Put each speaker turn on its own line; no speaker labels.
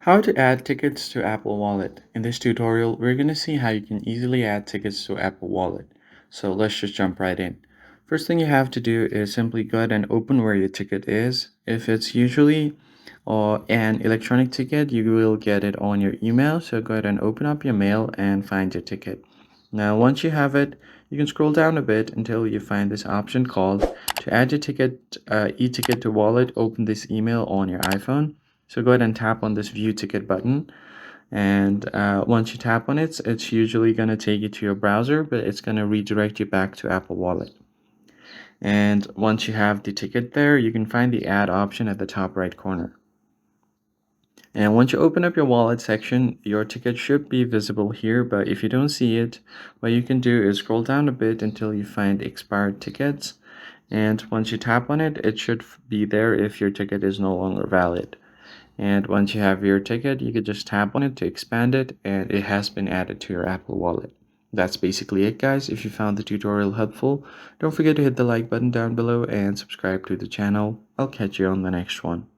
How to add tickets to Apple Wallet. In this tutorial, we're going to see how you can easily add tickets to Apple Wallet. So let's just jump right in. First thing you have to do is simply go ahead and open where your ticket is. If it's usually an electronic ticket, you will get it on your email. So go ahead and open up your mail and find your ticket. Now, once you have it, you can scroll down a bit until you find this option called to add your ticket, e-ticket to wallet. Open this email on your iPhone. So go ahead and tap on this view ticket button. And once you tap on it, it's usually going to take you to your browser, but it's going to redirect you back to Apple Wallet. And once you have the ticket there, you can find the add option at the top right corner. And once you open up your wallet section, your ticket should be visible here, but if you don't see it, what you can do is scroll down a bit until you find expired tickets. And once you tap on it, it should be there if your ticket is no longer valid. And once you have your ticket, you could just tap on it to expand it, and it has been added to your Apple Wallet. That's basically it, guys. If you found the tutorial helpful, don't forget to hit the like button down below and subscribe to the channel. I'll catch you on the next one.